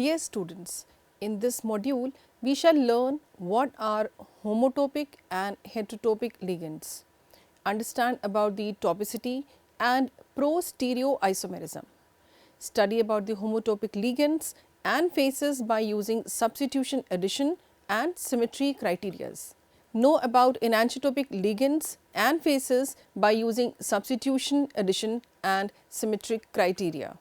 Dear students, in this module we shall learn what are homotopic and heterotopic ligands, understand about the topicity and pro-stereoisomerism, study about the homotopic ligands and phases by using substitution addition and symmetry criteria. Know about enantiotopic ligands and phases by using substitution addition and symmetric criteria.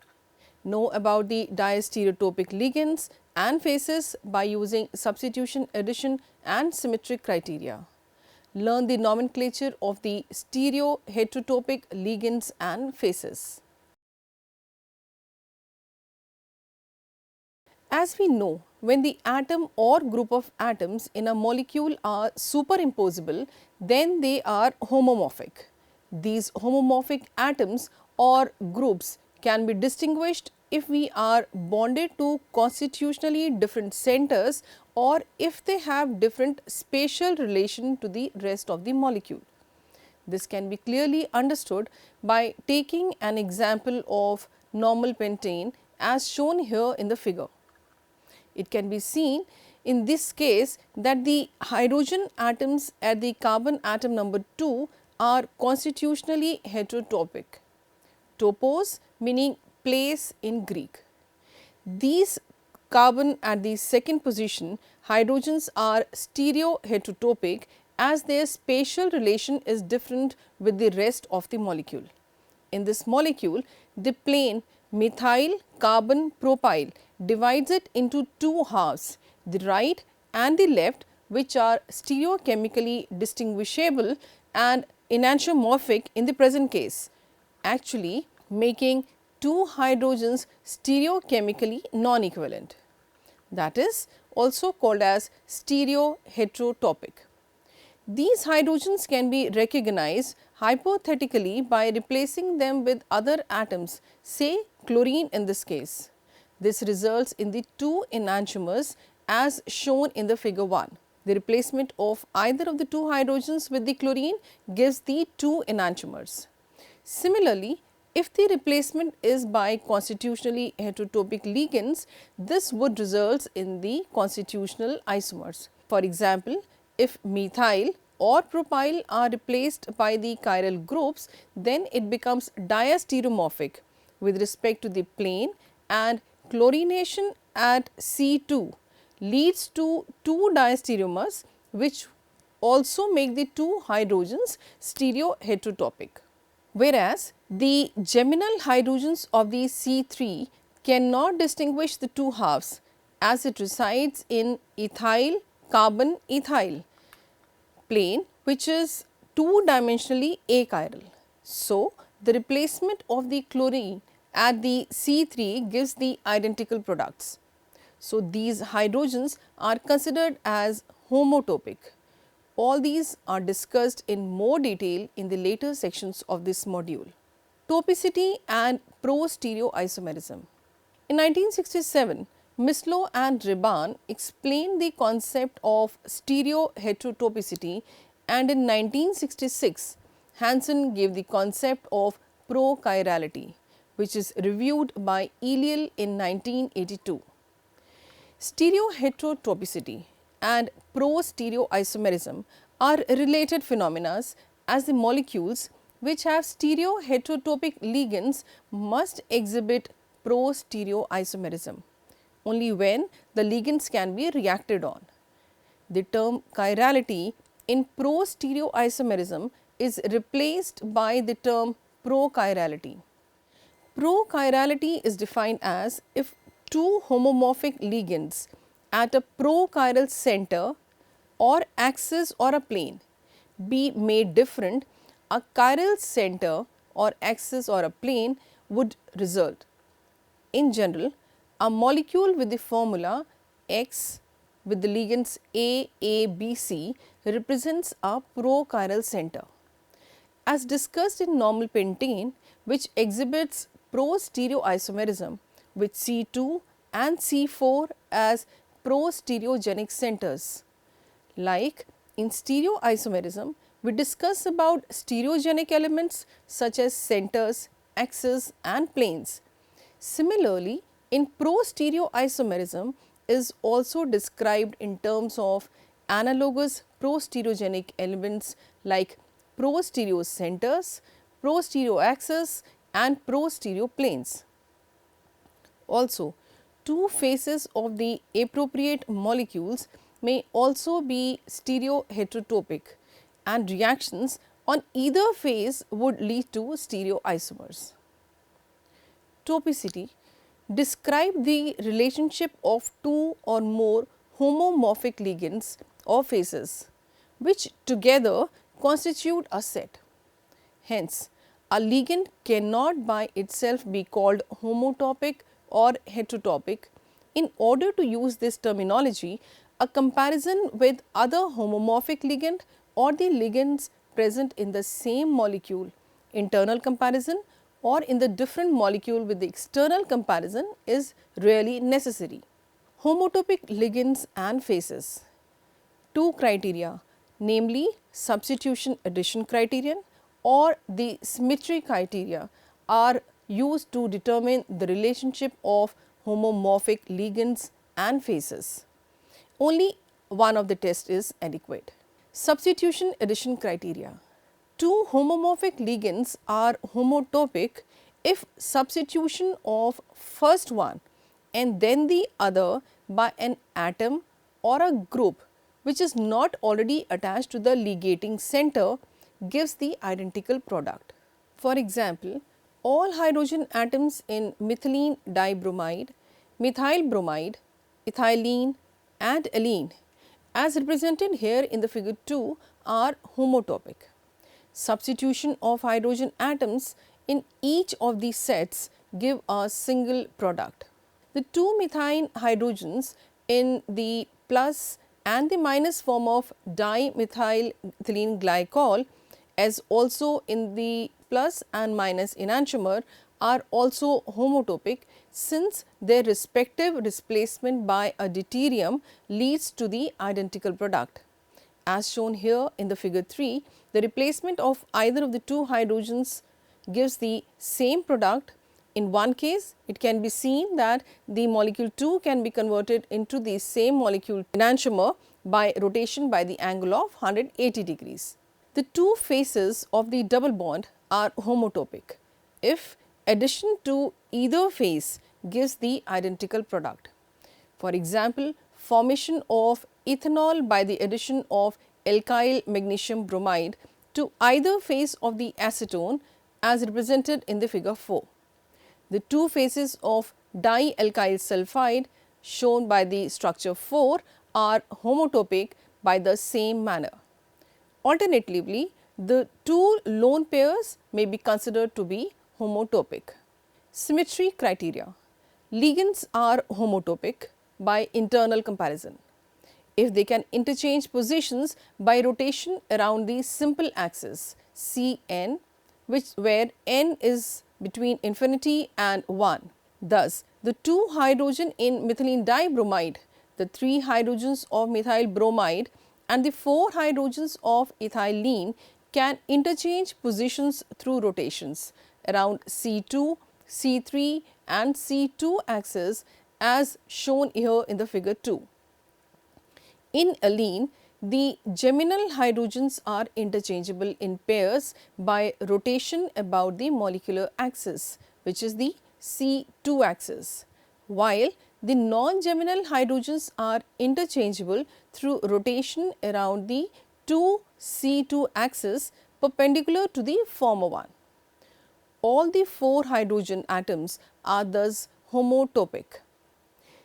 Know about the diastereotopic ligands and phases by using substitution addition and symmetric criteria. Learn the nomenclature of the stereoheterotopic ligands and phases. As we know, when the atom or group of atoms in a molecule are superimposable, then they are homomorphic. These homomorphic atoms or groups can be distinguished if we are bonded to constitutionally different centers or if they have different spatial relation to the rest of the molecule. This can be clearly understood by taking an example of normal pentane as shown here in the figure. It can be seen in this case that the hydrogen atoms at the carbon atom number 2 are constitutionally heterotopic. Topos meaning place in Greek. These carbon at the second position hydrogens are stereoheterotopic as their spatial relation is different with the rest of the molecule. In this molecule, the plane methyl carbon propyl divides it into two halves, the right and the left, which are stereochemically distinguishable and enantiomorphic in the present case, actually making two hydrogens stereochemically non-equivalent. That is also called as stereoheterotopic. These hydrogens can be recognized hypothetically by replacing them with other atoms, say chlorine in this case. This results in the two enantiomers as shown in the figure 1. The replacement of either of the two hydrogens with the chlorine gives the two enantiomers. Similarly, if the replacement is by constitutionally heterotopic ligands, this would result in the constitutional isomers. For example, if methyl or propyl are replaced by the chiral groups, then it becomes diastereomorphic with respect to the plane, and chlorination at C2 leads to two diastereomers which also make the two hydrogens stereoheterotopic. Whereas, the geminal hydrogens of the C3 cannot distinguish the two halves as it resides in ethyl carbon ethyl plane, which is two dimensionally achiral. So, the replacement of the chlorine at the C3 gives the identical products. So, these hydrogens are considered as homotopic. All these are discussed in more detail in the later sections of this module. Topicity and pro-stereoisomerism. In 1967, Mislow and Reban explained the concept of stereoheterotopicity, and in 1966, Hansen gave the concept of prochirality, which is reviewed by Eliel in 1982. Stereoheterotopicity and pro-stereoisomerism are related phenomena, as the molecules which have stereoheterotopic ligands must exhibit pro-stereoisomerism only when the ligands can be reacted on. The term chirality in pro-stereoisomerism is replaced by the term prochirality. Prochirality is defined as if two homomorphic ligands at a prochiral center or axis or a plane be made different, a chiral center or axis or a plane would result. In general, a molecule with the formula X with the ligands A, B, C represents a prochiral center. As discussed in normal pentane, which exhibits pro-stereoisomerism with C2 and C4 as pro-stereogenic centers. Like in stereoisomerism, we discuss about stereogenic elements such as centers, axes and planes. Similarly, in pro-stereoisomerism is also described in terms of analogous pro-stereogenic elements like pro-stereocenters, pro-stereoaxes and pro-stereoplanes. Also, two faces of the appropriate molecules may also be stereoheterotopic, and reactions on either phase would lead to stereoisomers. Topicity describe the relationship of two or more homomorphic ligands or phases, which together constitute a set. Hence, a ligand cannot by itself be called homotopic or heterotopic. In order to use this terminology, a comparison with other homomorphic ligand or the ligands present in the same molecule, internal comparison or in the different molecule with the external comparison is really necessary. Homotopic ligands and phases. Two criteria, namely substitution addition criterion or the symmetry criteria, are used to determine the relationship of homomorphic ligands and phases. Only one of the tests is adequate. Substitution addition criteria. Two homomorphic ligands are homotopic if substitution of first one and then the other by an atom or a group which is not already attached to the ligating center gives the identical product. For example, all hydrogen atoms in methylene dibromide, methyl bromide, ethylene and allene as represented here in the figure 2 are homotopic. Substitution of hydrogen atoms in each of these sets give a single product. The two methyl hydrogens in the plus and the minus form of dimethylethylene glycol as also in the plus and minus enantiomer are also homotopic since their respective displacement by a deuterium leads to the identical product. As shown here in the figure 3, the replacement of either of the two hydrogens gives the same product. In one case, it can be seen that the molecule 2 can be converted into the same molecule enantiomer by rotation by the angle of 180 degrees. The two faces of the double bond are homotopic if addition to either phase gives the identical product. For example, formation of ethanol by the addition of alkyl magnesium bromide to either phase of the acetone as represented in the figure 4. The two faces of dialkyl sulfide shown by the structure 4 are homotopic by the same manner. Alternatively, the two lone pairs may be considered to be homotopic. Symmetry criteria. Ligands are homotopic by internal comparison if they can interchange positions by rotation around the simple axis Cn, where n is between infinity and 1. Thus, the two hydrogen in methylene dibromide, the three hydrogens of methyl bromide and the four hydrogens of ethylene can interchange positions through rotations around C2, C3 and C2 axis as shown here in the figure 2. In allene, the geminal hydrogens are interchangeable in pairs by rotation about the molecular axis, which is the C2 axis, while the non-geminal hydrogens are interchangeable through rotation around the 2C2 axis perpendicular to the former one. All the four hydrogen atoms are thus homotopic.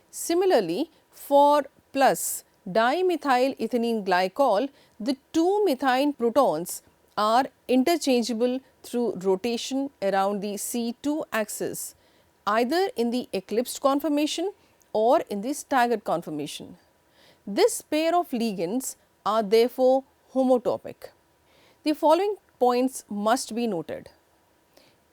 Similarly, for plus dimethylethylene glycol, the two methyl protons are interchangeable through rotation around the C2 axis, either in the eclipsed conformation or in the staggered conformation. This pair of ligands are therefore homotopic. The following points must be noted.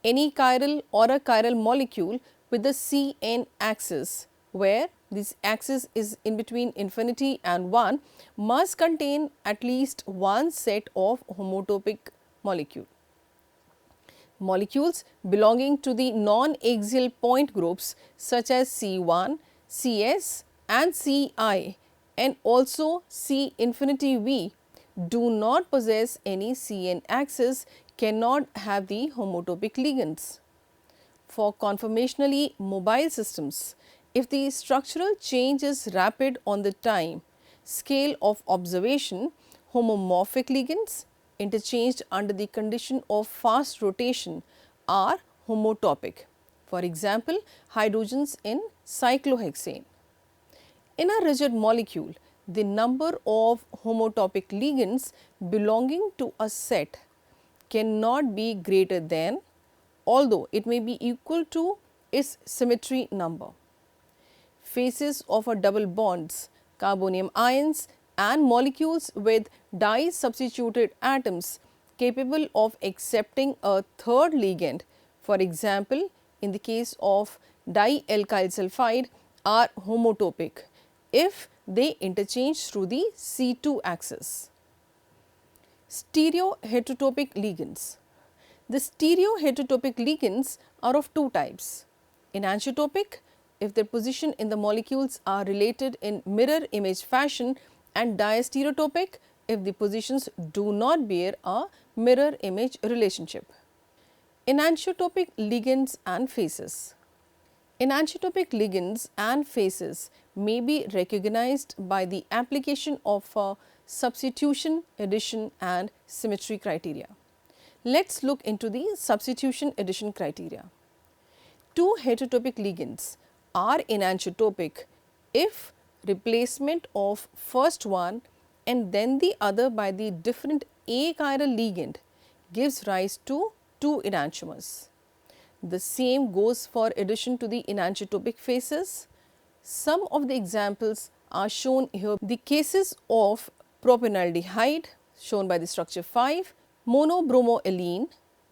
Any chiral or a chiral molecule with the Cn axis, where this axis is in between infinity and 1, must contain at least one set of homotopic molecule. Molecules belonging to the non-axial point groups such as C1, Cs and Ci and also C infinity V do not possess any Cn axis, cannot have the homotopic ligands. For conformationally mobile systems, if the structural change is rapid on the time scale of observation, homomorphic ligands interchanged under the condition of fast rotation are homotopic. For example, hydrogens in cyclohexane. In a rigid molecule, the number of homotopic ligands belonging to a set cannot be greater than, although it may be equal to, its symmetry number. Faces of a double bonds, carbonium ions and molecules with di-substituted atoms capable of accepting a third ligand, for example, in the case of dialkyl sulfide, are homotopic if they interchange through the C2 axis. Stereoheterotopic ligands. The stereoheterotopic ligands are of two types: enantiotopic, if their position in the molecules are related in mirror image fashion, and diastereotopic, if the positions do not bear a mirror image relationship. Enantiotopic ligands and faces. Enantiotopic ligands and faces may be recognized by the application of a substitution, addition and symmetry criteria. Let us look into the substitution addition criteria. Two heterotopic ligands are enantiotopic if replacement of first one and then the other by the different achiral ligand gives rise to two enantiomers. The same goes for addition to the enantiotopic faces. Some of the examples are shown here. The cases of propionaldehyde shown by the structure 5, monobromoylene,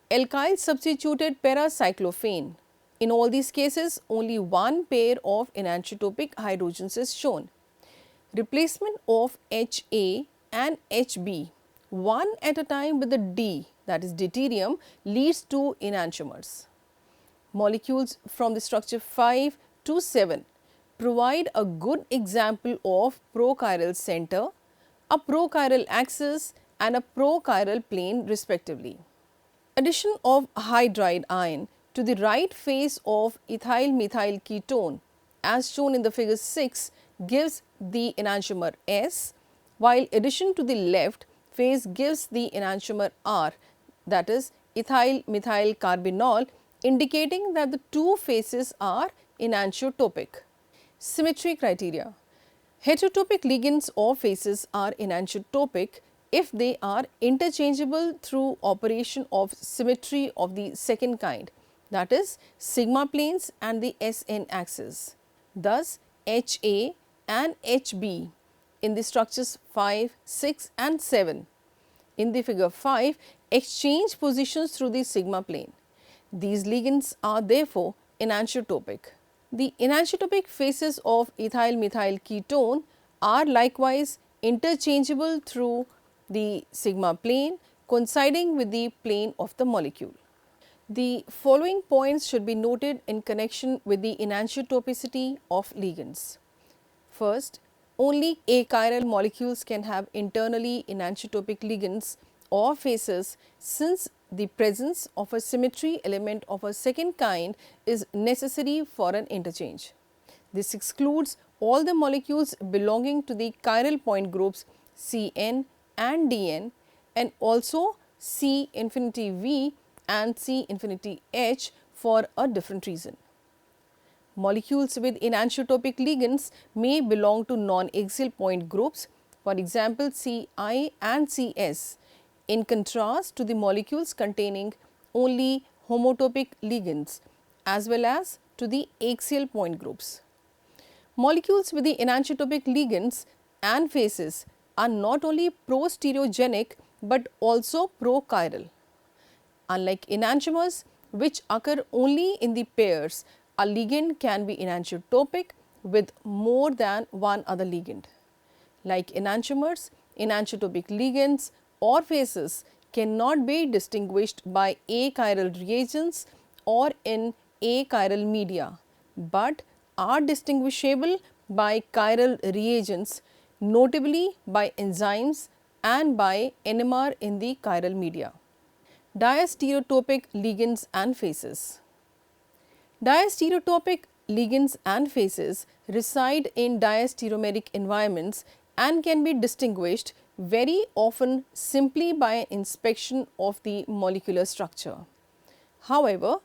alkyl substituted paracyclophane. In all these cases, only one pair of enantiotopic hydrogens is shown. Replacement of Ha and Hb one at a time with the D, that is deuterium, leads to enantiomers. Molecules from the structure 5 to 7 provide a good example of prochiral center, a prochiral axis and a prochiral plane respectively. Addition of hydride ion to the right face of ethyl methyl ketone as shown in the figure 6 gives the enantiomer S, while addition to the left face gives the enantiomer R, that is ethyl methyl carbinol, indicating that the two faces are enantiotopic. Symmetry criteria. Heterotopic ligands or faces are enantiotopic if they are interchangeable through operation of symmetry of the second kind, that is sigma planes and the Sn axis. Thus, Ha and Hb in the structures 5, 6 and 7 in the figure 5 exchange positions through the sigma plane. These ligands are therefore enantiotopic. The enantiotopic faces of ethyl methyl ketone are likewise interchangeable through the sigma plane coinciding with the plane of the molecule. The following points should be noted in connection with the enantiotopicity of ligands. First, only achiral molecules can have internally enantiotopic ligands or faces, since the presence of a symmetry element of a second kind is necessary for an interchange. This excludes all the molecules belonging to the chiral point groups Cn and Dn and also C infinity V and C infinity H for a different reason. Molecules with enantiotopic ligands may belong to non-axial point groups, for example Ci and Cs, in contrast to the molecules containing only homotopic ligands as well as to the axial point groups. Molecules with the enantiotopic ligands and faces are not only pro-stereogenic but also prochiral. Unlike enantiomers, which occur only in the pairs, a ligand can be enantiotopic with more than one other ligand. Like enantiomers, enantiotopic ligands or faces cannot be distinguished by achiral reagents or in achiral media, but are distinguishable by chiral reagents, notably by enzymes and by NMR in the chiral media. Diastereotopic ligands and phases. Diastereotopic ligands and phases reside in diastereomeric environments and can be distinguished very often simply by inspection of the molecular structure. However,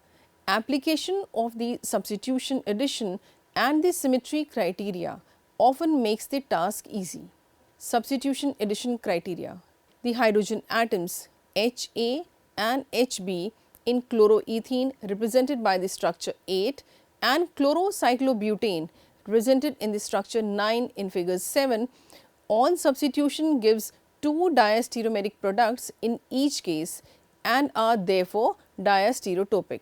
application of the substitution addition and the symmetry criteria often makes the task easy. Substitution addition criteria. The hydrogen atoms HA and HB in chloroethene represented by the structure 8 and chlorocyclobutane represented in the structure 9 in figure 7 on substitution gives two diastereomeric products in each case and are therefore diastereotopic.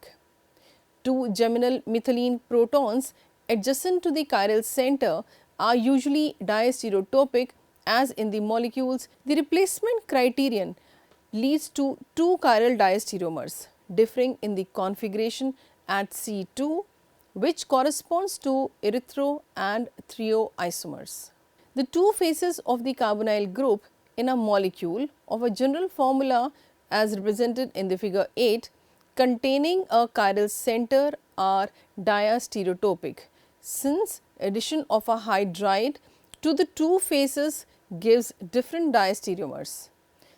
Two geminal methylene protons adjacent to the chiral center are usually diastereotopic as in the molecules. The replacement criterion leads to two chiral diastereomers differing in the configuration at C2, which corresponds to erythro and trio isomers. The two faces of the carbonyl group in a molecule of a general formula as represented in the figure 8 containing a chiral center are diastereotopic, since addition of a hydride to the two faces gives different diastereomers.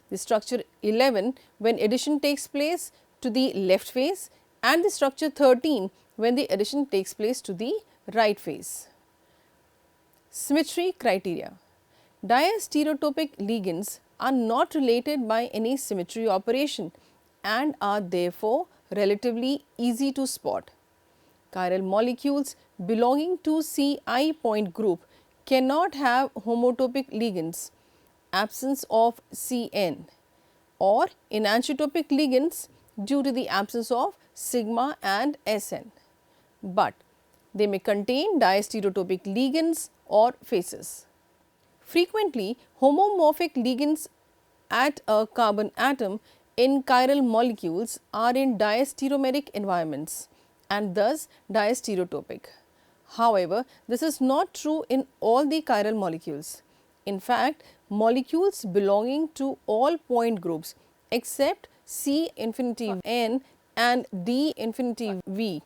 The structure 11 when addition takes place to the left face and the structure 13 when the addition takes place to the right face. Symmetry criteria. Diastereotopic ligands are not related by any symmetry operation and are therefore relatively easy to spot. Chiral molecules belonging to Ci point group cannot have homotopic ligands, absence of Cn, or enantiotopic ligands due to the absence of sigma and Sn, but they may contain diastereotopic ligands or faces. Frequently, homomorphic ligands at a carbon atom in chiral molecules are in diastereomeric environments and thus diastereotopic. However, this is not true in all the chiral molecules. In fact, molecules belonging to all point groups except C infinity N and D infinity V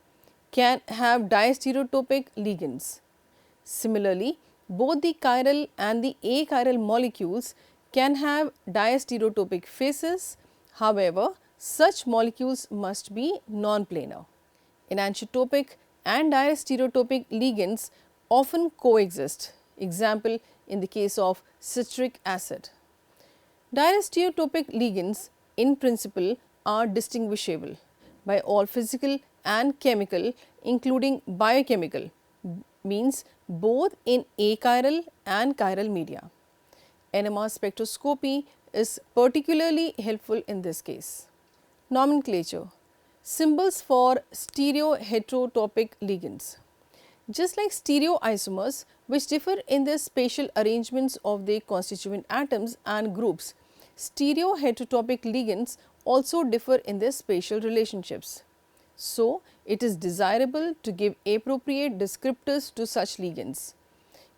can have diastereotopic ligands. Similarly, both the chiral and the achiral molecules can have diastereotopic faces. However, such molecules must be non-planar. Enantiotopic and diastereotopic ligands often coexist. Example in the case of citric acid. Diastereotopic ligands in principle are distinguishable by all physical and chemical including biochemical means both in achiral and chiral media. NMR spectroscopy is particularly helpful in this case. Nomenclature. Symbols for stereoheterotopic ligands. Just like stereoisomers which differ in their spatial arrangements of their constituent atoms and groups, stereoheterotopic ligands also differ in their spatial relationships. So, it is desirable to give appropriate descriptors to such ligands.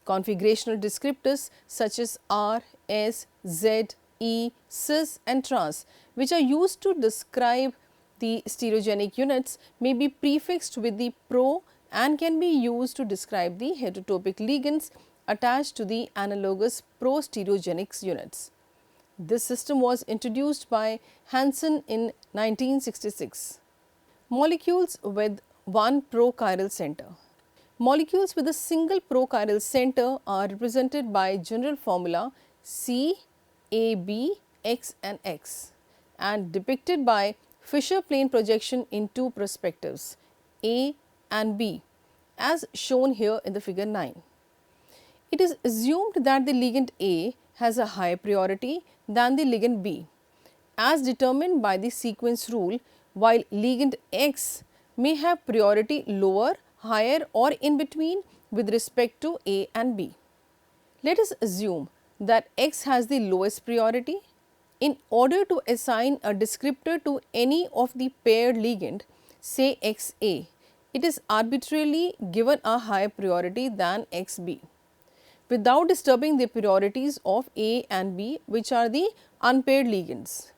Configurational descriptors such as R, S, Z, E, cis and trans, which are used to describe the stereogenic units, may be prefixed with the pro and can be used to describe the heterotopic ligands attached to the analogous pro-stereogenic units. This system was introduced by Hansen in 1966. Molecules with one prochiral center. Molecules with a single prochiral center are represented by general formula C, A, B, X and X and depicted by Fisher plane projection in two perspectives A and B as shown here in the figure 9. It is assumed that the ligand A has a higher priority than the ligand B as determined by the sequence rule, while ligand X may have priority lower, higher or in between with respect to A and B. Let us assume that X has the lowest priority In order to assign a descriptor to any of the paired ligand, say XA, it is arbitrarily given a higher priority than XB, without disturbing the priorities of A and B, which are the unpaired ligands.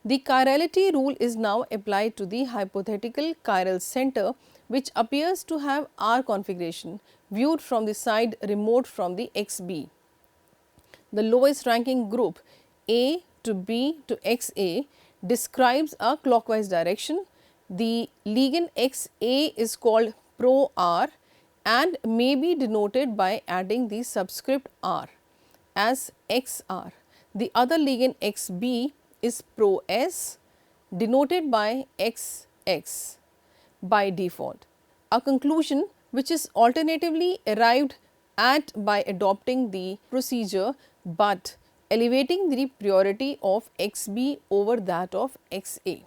The chirality rule is now applied to the hypothetical chiral center, which appears to have R configuration viewed from the side remote from the XB. The lowest ranking group A to B to XA describes a clockwise direction. The ligand XA is called pro-R and may be denoted by adding the subscript R as XR. The other ligand XB is pro-S denoted by XX by default. A conclusion which is alternatively arrived at by adopting the procedure but elevating the priority of XB over that of XA.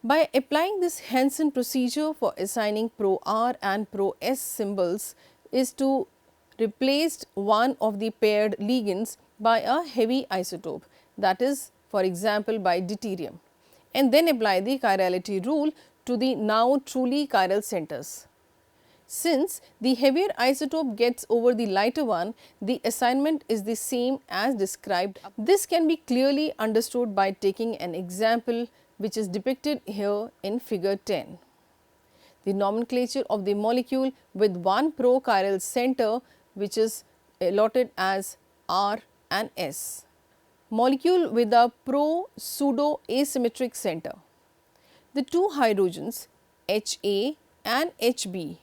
By applying this Hansen procedure for assigning pro-R and pro-S symbols is to replace one of the paired ligands by a heavy isotope, that is, for example, by deuterium, and then apply the chirality rule to the now truly chiral centers. Since the heavier isotope gets over the lighter one, the assignment is the same as described. This can be clearly understood by taking an example which is depicted here in figure 10. The nomenclature of the molecule with one pro-chiral center which is allotted as R and S. Molecule with a pro-pseudo asymmetric center. The two hydrogens HA and HB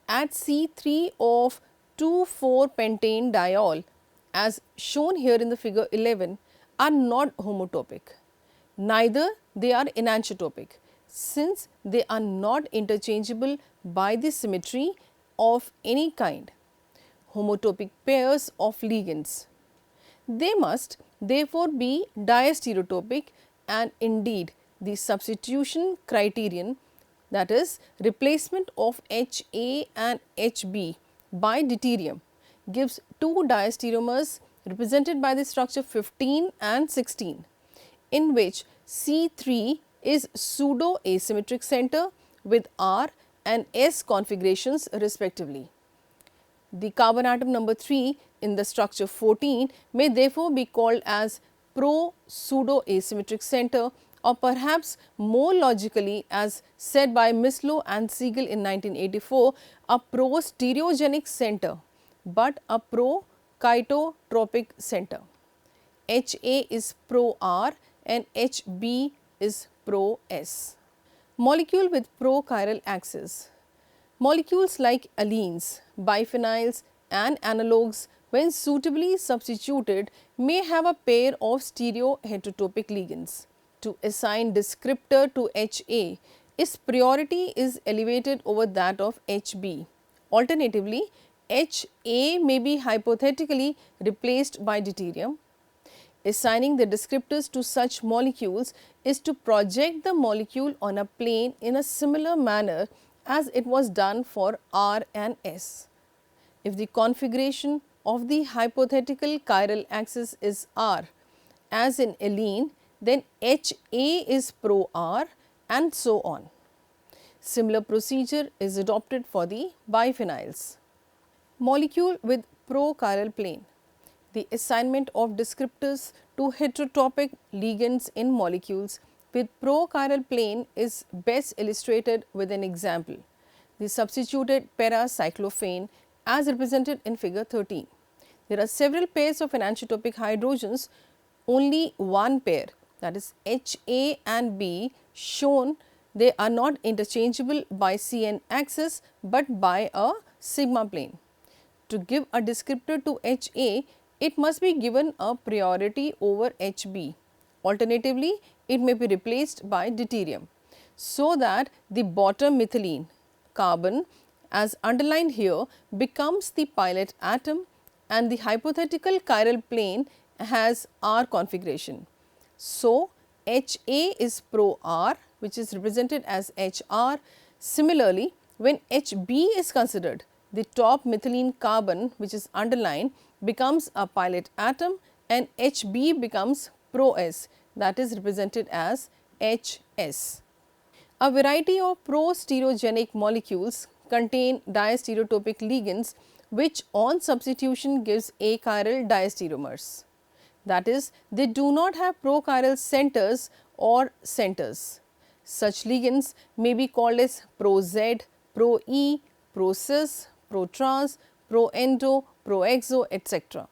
at C3 of 2,4-pentane diol as shown here in the figure 11 are not homotopic. Neither they are enantiotopic, since they are not interchangeable by the symmetry of any kind, homotopic pairs of ligands. They must therefore be diastereotopic, and indeed the substitution criterion, that is replacement of HA and HB by deuterium, gives two diastereomers represented by the structure 15 and 16, in which C3 is pseudo asymmetric center with R and S configurations respectively. The carbon atom number 3 in the structure 14 may therefore be called as pro-pseudo asymmetric center, or perhaps more logically, as said by Mislow and Siegel in 1984, a pro-stereogenic center, but a pro-chitotropic center. HA is pro-R and HB is pro-S. Molecule with pro-chiral axis. Molecules like allenes, biphenyls and analogues, when suitably substituted, may have a pair of stereoheterotopic ligands. To assign descriptor to HA, its priority is elevated over that of HB. Alternatively, HA may be hypothetically replaced by deuterium. Assigning the descriptors to such molecules is to project the molecule on a plane in a similar manner as it was done for R and S. If the configuration of the hypothetical chiral axis is R, as in allene, then HA is pro-R and so on. Similar procedure is adopted for the biphenyls. Molecule with pro-chiral plane. The assignment of descriptors to heterotopic ligands in molecules with pro-chiral plane is best illustrated with an example. The substituted para-cyclophane as represented in figure 13. There are several pairs of enantiotopic hydrogens, only one pair, that is HA and B shown. They are not interchangeable by CN axis but by a sigma plane. To give a descriptor to HA, it must be given a priority over HB. Alternatively, it may be replaced by deuterium, so that the bottom methylene carbon, as underlined here, becomes the pilot atom and the hypothetical chiral plane has R configuration. So, HA is pro-R, which is represented as HR. Similarly, when HB is considered, the top methylene carbon, which is underlined, becomes a pilot atom and HB becomes pro-S, that is represented as HS. A variety of pro-stereogenic molecules contain diastereotopic ligands which on substitution gives achiral diastereomers. That is, they do not have prochiral centers or centers. Such ligands may be called as pro-Z, pro-E, pro-cis, pro-trans, pro-endo, pro-exo, etc.,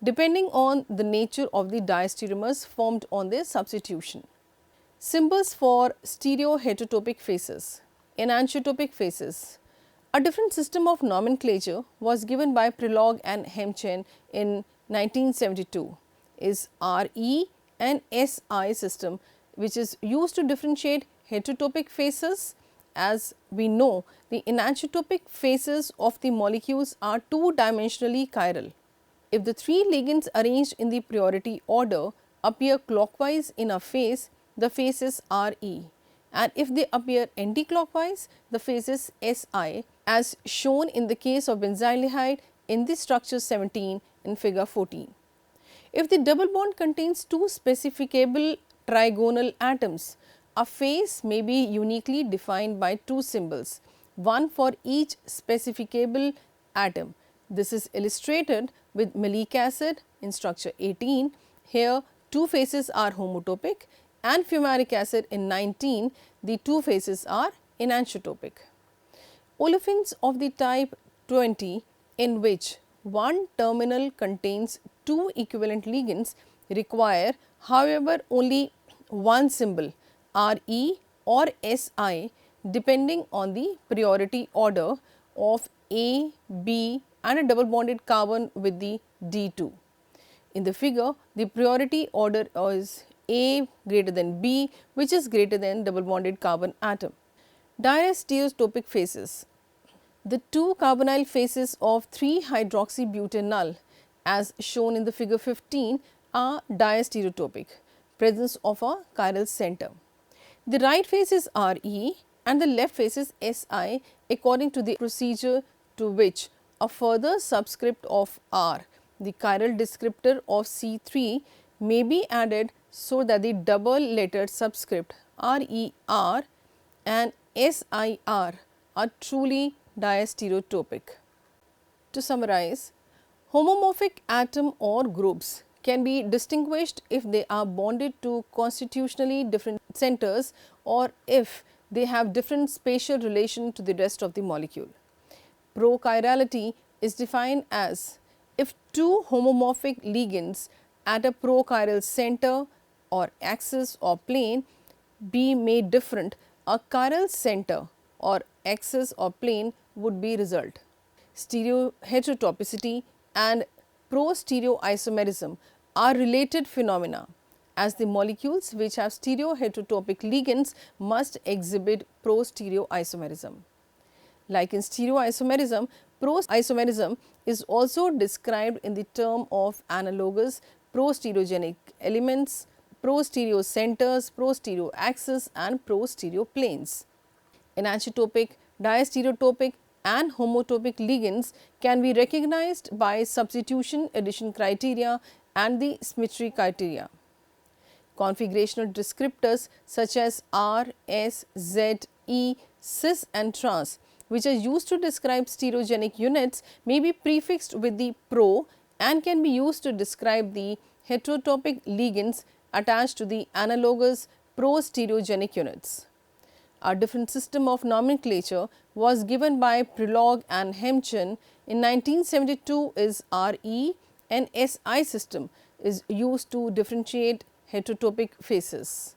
depending on the nature of the diastereomers formed on their substitution. Symbols for stereoheterotopic phases. Enantiotopic phases. A different system of nomenclature was given by Prelog and Hemchen in 1972 is RE and SI system, which is used to differentiate heterotopic phases. As we know, the enantiotopic phases of the molecules are two-dimensionally chiral. If the three ligands arranged in the priority order appear clockwise in a phase, the phase is RE, and if they appear anticlockwise, the phase is SI, as shown in the case of benzaldehyde in the structure 17 in figure 14. If the double bond contains two specificable trigonal atoms, a phase may be uniquely defined by two symbols, one for each specificable atom. This is illustrated with malic acid in structure 18. Here two phases are homotopic, and fumaric acid in 19, the two phases are enantiotopic. Olefins of the type 20, in which one terminal contains two equivalent ligands, require however only one symbol Re or Si depending on the priority order of A, B and a double bonded carbon with the D2. In the figure, the priority order is A greater than B, which is greater than double bonded carbon atom. Diastereotopic phases. The two carbonyl phases of 3-hydroxybutanol as shown in the figure 15 are diastereotopic, presence of a chiral center. The right phase is Re and the left phase is Si according to the procedure to which a further subscript of R, the chiral descriptor of C3, may be added so that the double lettered subscript RER and SIR are truly diastereotopic. To summarize, homomorphic atom or groups can be distinguished if they are bonded to constitutionally different centers or if they have different spatial relation to the rest of the molecule. Prochirality is defined as if two homomorphic ligands at a prochiral center or axis or plane be made different, a chiral center or axis or plane would be result. Stereoheterotopicity and pro-stereoisomerism are related phenomena, as the molecules which have stereoheterotopic ligands must exhibit pro-stereoisomerism. Like in stereoisomerism, pro-isomerism is also described in the term of analogous pro-stereogenic elements, pro-stereo centers, pro-stereo axis and pro-stereo planes. Enantiotopic, diastereotopic and homotopic ligands can be recognized by substitution addition criteria and the symmetry criteria. Configurational descriptors such as R, S, Z, E, cis and trans, which are used to describe stereogenic units, may be prefixed with the pro and can be used to describe the heterotopic ligands attached to the analogous pro-stereogenic units. A different system of nomenclature was given by Prelog and Hemchen in 1972 is Re and Si system is used to differentiate heterotopic phases.